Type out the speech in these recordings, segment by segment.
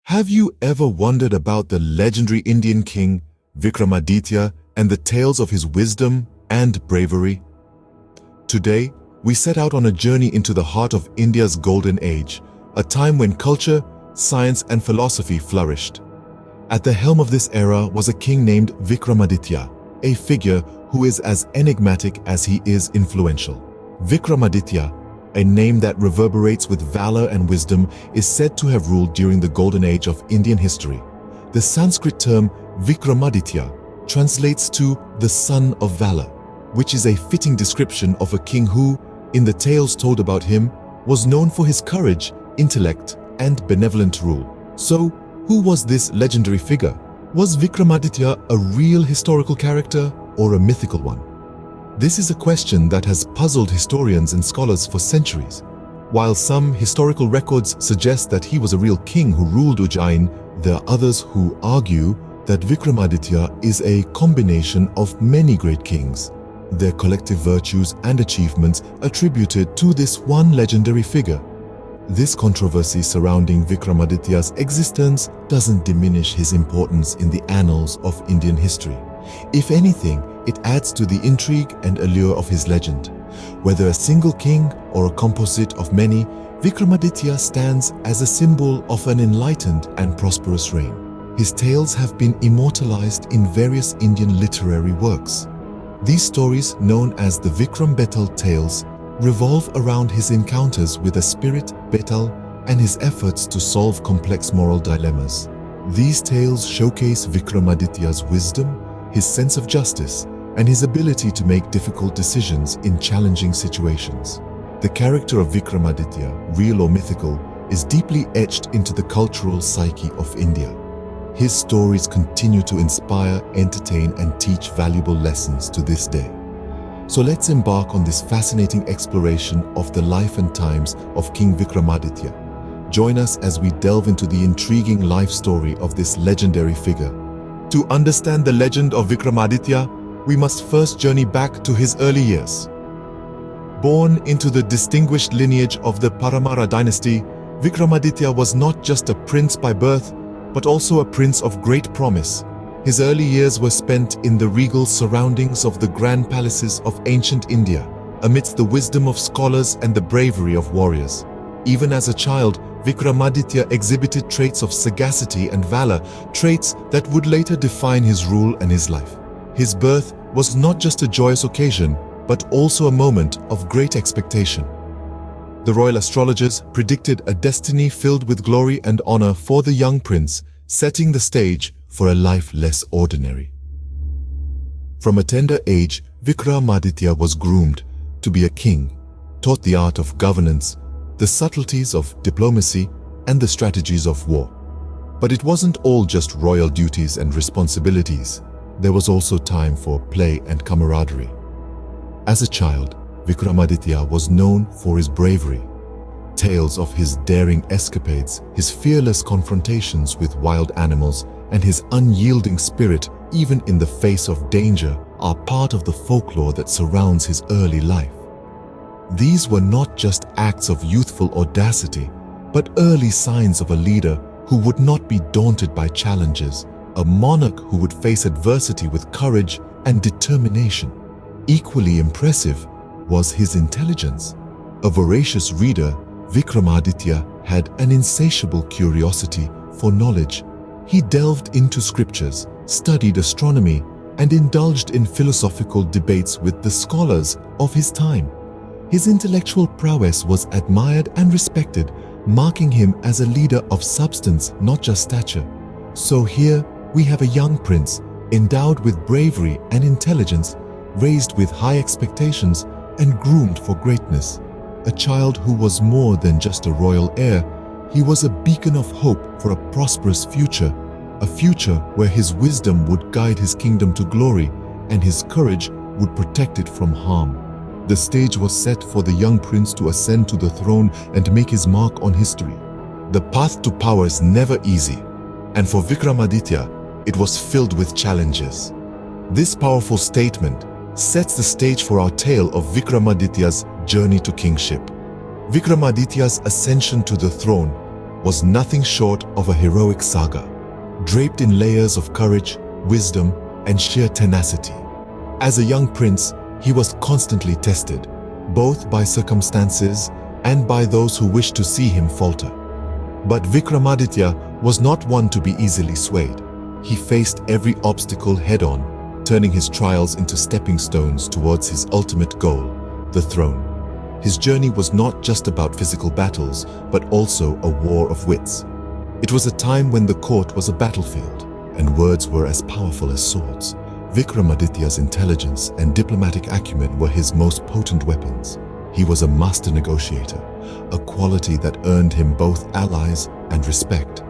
Have you ever wondered about the legendary Indian king, Vikramaditya, and the tales of his wisdom and bravery? Today, we set out on a journey into the heart of India's golden age, a time when culture, science, and philosophy flourished. At the helm of this era was a king named Vikramaditya, a figure who is as enigmatic as he is influential. Vikramaditya, a name that reverberates with valor and wisdom, is said to have ruled during the golden age of Indian history. The Sanskrit term Vikramaditya translates to the son of valor, which is a fitting description of a king who, in the tales told about him, was known for his courage, intellect, and benevolent rule. So, who was this legendary figure? Was Vikramaditya a real historical character or a mythical one? This is a question that has puzzled historians and scholars for centuries. While some historical records suggest that he was a real king who ruled Ujjain, there are others who argue that Vikramaditya is a combination of many great kings, their collective virtues and achievements attributed to this one legendary figure. This controversy surrounding Vikramaditya's existence doesn't diminish his importance in the annals of Indian history. If anything, it adds to the intrigue and allure of his legend. Whether a single king or a composite of many, Vikramaditya stands as a symbol of an enlightened and prosperous reign. His tales have been immortalized in various Indian literary works. These stories, known as the Vikram tales, revolve around his encounters with a spirit, Betal, and his efforts to solve complex moral dilemmas. These tales showcase Vikramaditya's wisdom, his sense of justice, and his ability to make difficult decisions in challenging situations. The character of Vikramaditya, real or mythical, is deeply etched into the cultural psyche of India. His stories continue to inspire, entertain, and teach valuable lessons to this day. So let's embark on this fascinating exploration of the life and times of King Vikramaditya. Join us as we delve into the intriguing life story of this legendary figure. To understand the legend of Vikramaditya, we must first journey back to his early years. Born into the distinguished lineage of the Paramara dynasty, Vikramaditya was not just a prince by birth, but also a prince of great promise. His early years were spent in the regal surroundings of the grand palaces of ancient India, amidst the wisdom of scholars and the bravery of warriors. Even as a child, Vikramaditya exhibited traits of sagacity and valor, traits that would later define his rule and his life. His birth was not just a joyous occasion, but also a moment of great expectation. The royal astrologers predicted a destiny filled with glory and honor for the young prince, setting the stage for a life less ordinary. From a tender age, Vikramaditya was groomed to be a king, taught the art of governance, the subtleties of diplomacy, and the strategies of war. But it wasn't all just royal duties and responsibilities. There was also time for play and camaraderie. As a child, Vikramaditya was known for his bravery. Tales of his daring escapades, his fearless confrontations with wild animals, and his unyielding spirit, even in the face of danger, are part of the folklore that surrounds his early life. These were not just acts of youthful audacity, but early signs of a leader who would not be daunted by challenges, a monarch who would face adversity with courage and determination. Equally impressive was his intelligence. A voracious reader, Vikramaditya had an insatiable curiosity for knowledge. He delved into scriptures, studied astronomy, and indulged in philosophical debates with the scholars of his time. His intellectual prowess was admired and respected, marking him as a leader of substance, not just stature. So here we have a young prince, endowed with bravery and intelligence, raised with high expectations and groomed for greatness. A child who was more than just a royal heir, he was a beacon of hope for a prosperous future, a future where his wisdom would guide his kingdom to glory and his courage would protect it from harm. The stage was set for the young prince to ascend to the throne and make his mark on history. The path to power is never easy, and for Vikramaditya, it was filled with challenges. This powerful statement sets the stage for our tale of Vikramaditya's journey to kingship. Vikramaditya's ascension to the throne was nothing short of a heroic saga, draped in layers of courage, wisdom, and sheer tenacity. As a young prince, he was constantly tested, both by circumstances and by those who wished to see him falter. But Vikramaditya was not one to be easily swayed. He faced every obstacle head-on, turning his trials into stepping stones towards his ultimate goal, the throne. His journey was not just about physical battles, but also a war of wits. It was a time when the court was a battlefield, and words were as powerful as swords. Vikramaditya's intelligence and diplomatic acumen were his most potent weapons. He was a master negotiator, a quality that earned him both allies and respect.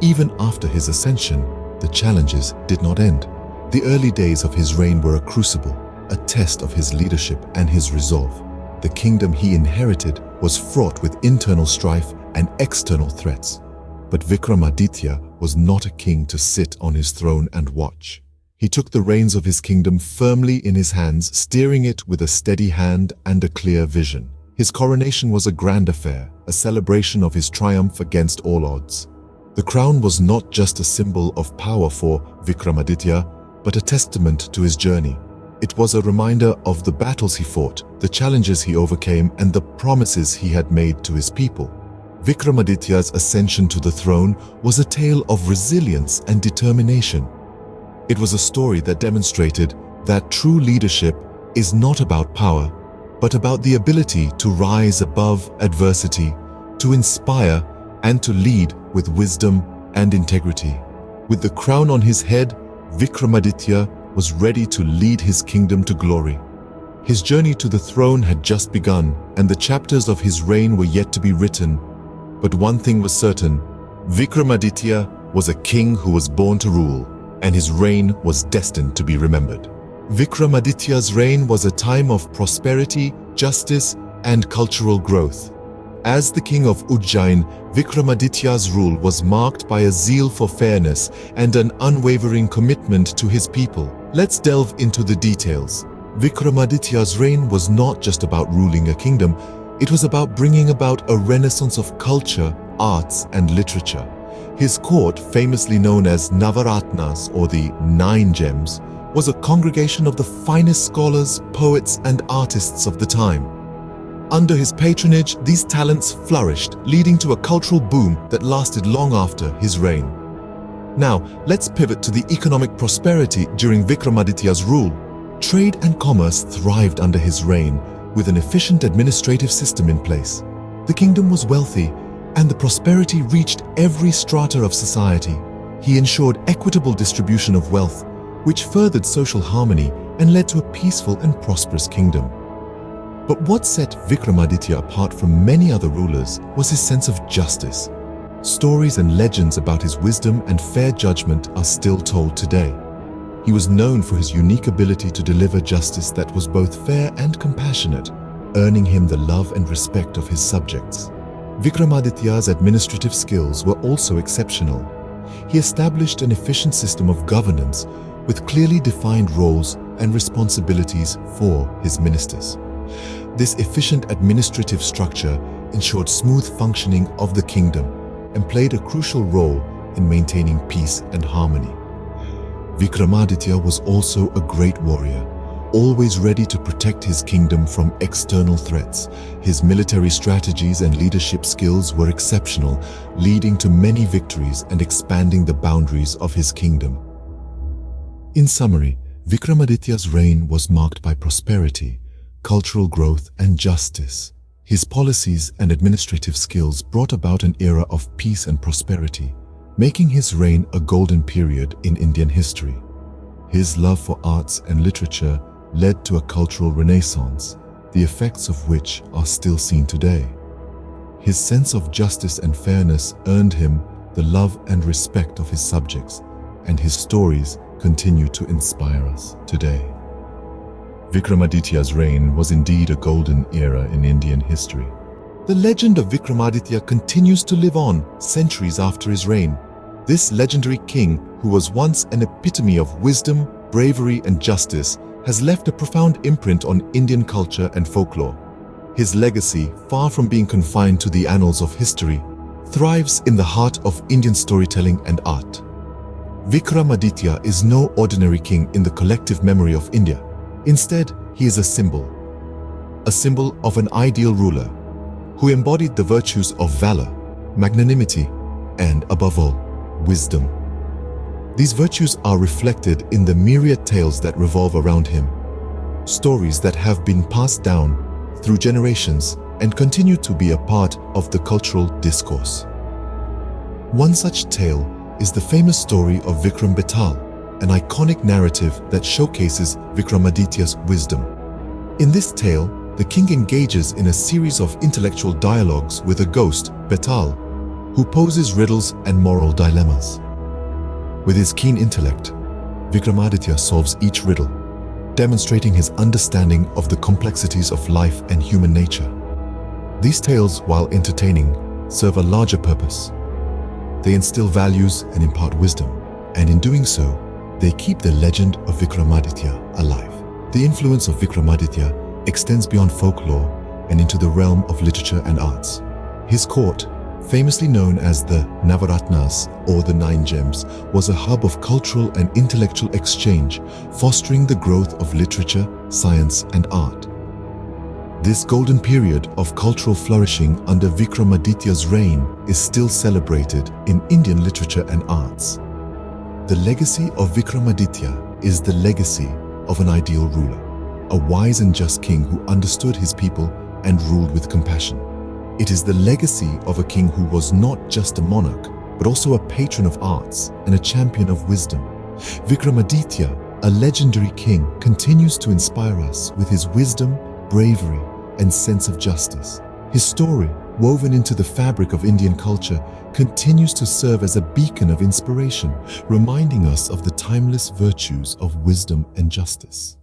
Even after his ascension, the challenges did not end. The early days of his reign were a crucible, a test of his leadership and his resolve. The kingdom he inherited was fraught with internal strife and external threats. But Vikramaditya was not a king to sit on his throne and watch. He took the reins of his kingdom firmly in his hands, steering it with a steady hand and a clear vision. His coronation was a grand affair, a celebration of his triumph against all odds. The crown was not just a symbol of power for Vikramaditya, but a testament to his journey. It was a reminder of the battles he fought, the challenges he overcame, and the promises he had made to his people. Vikramaditya's ascension to the throne was a tale of resilience and determination. It was a story that demonstrated that true leadership is not about power, but about the ability to rise above adversity, to inspire, and to lead with wisdom and integrity. With the crown on his head, Vikramaditya was ready to lead his kingdom to glory. His journey to the throne had just begun, and the chapters of his reign were yet to be written. But one thing was certain: Vikramaditya was a king who was born to rule, and his reign was destined to be remembered. Vikramaditya's reign was a time of prosperity, justice, and cultural growth. As the king of Ujjain, Vikramaditya's rule was marked by a zeal for fairness and an unwavering commitment to his people. Let's delve into the details. Vikramaditya's reign was not just about ruling a kingdom, it was about bringing about a renaissance of culture, arts, and literature. His court, famously known as Navaratnas, or the Nine Gems, was a congregation of the finest scholars, poets, and artists of the time. Under his patronage, these talents flourished, leading to a cultural boom that lasted long after his reign. Now, let's pivot to the economic prosperity during Vikramaditya's rule. Trade and commerce thrived under his reign, with an efficient administrative system in place. The kingdom was wealthy, and the prosperity reached every strata of society. He ensured equitable distribution of wealth, which furthered social harmony and led to a peaceful and prosperous kingdom. But what set Vikramaditya apart from many other rulers was his sense of justice. Stories and legends about his wisdom and fair judgment are still told today. He was known for his unique ability to deliver justice that was both fair and compassionate, earning him the love and respect of his subjects. Vikramaditya's administrative skills were also exceptional. He established an efficient system of governance with clearly defined roles and responsibilities for his ministers. This efficient administrative structure ensured smooth functioning of the kingdom and played a crucial role in maintaining peace and harmony. Vikramaditya was also a great warrior, always ready to protect his kingdom from external threats. His military strategies and leadership skills were exceptional, leading to many victories and expanding the boundaries of his kingdom. In summary, Vikramaditya's reign was marked by prosperity, cultural growth, and justice. His policies and administrative skills brought about an era of peace and prosperity, making his reign a golden period in Indian history. His love for arts and literature led to a cultural renaissance, the effects of which are still seen today. His sense of justice and fairness earned him the love and respect of his subjects, and his stories continue to inspire us today. Vikramaditya's reign was indeed a golden era in Indian history. The legend of Vikramaditya continues to live on centuries after his reign. This legendary king, who was once an epitome of wisdom, bravery, and justice, has left a profound imprint on Indian culture and folklore. His legacy, far from being confined to the annals of history, thrives in the heart of Indian storytelling and art. Vikramaditya is no ordinary king in the collective memory of India. Instead, he is a symbol of an ideal ruler who embodied the virtues of valor, magnanimity, and above all, wisdom. These virtues are reflected in the myriad tales that revolve around him, stories that have been passed down through generations and continue to be a part of the cultural discourse. One such tale is the famous story of Vikram Betal, an iconic narrative that showcases Vikramaditya's wisdom. In this tale, the king engages in a series of intellectual dialogues with a ghost, Betal, who poses riddles and moral dilemmas. With his keen intellect, Vikramaditya solves each riddle, demonstrating his understanding of the complexities of life and human nature. These tales, while entertaining, serve a larger purpose. They instill values and impart wisdom, and in doing so, they keep the legend of Vikramaditya alive. The influence of Vikramaditya extends beyond folklore and into the realm of literature and arts. His court, famously known as the Navaratnas or the Nine Gems, was a hub of cultural and intellectual exchange, fostering the growth of literature, science, and art. This golden period of cultural flourishing under Vikramaditya's reign is still celebrated in Indian literature and arts. The legacy of Vikramaditya is the legacy of an ideal ruler, a wise and just king who understood his people and ruled with compassion. It is the legacy of a king who was not just a monarch, but also a patron of arts and a champion of wisdom. Vikramaditya, a legendary king, continues to inspire us with his wisdom, bravery, and sense of justice. His story, woven into the fabric of Indian culture, continues to serve as a beacon of inspiration, reminding us of the timeless virtues of wisdom and justice.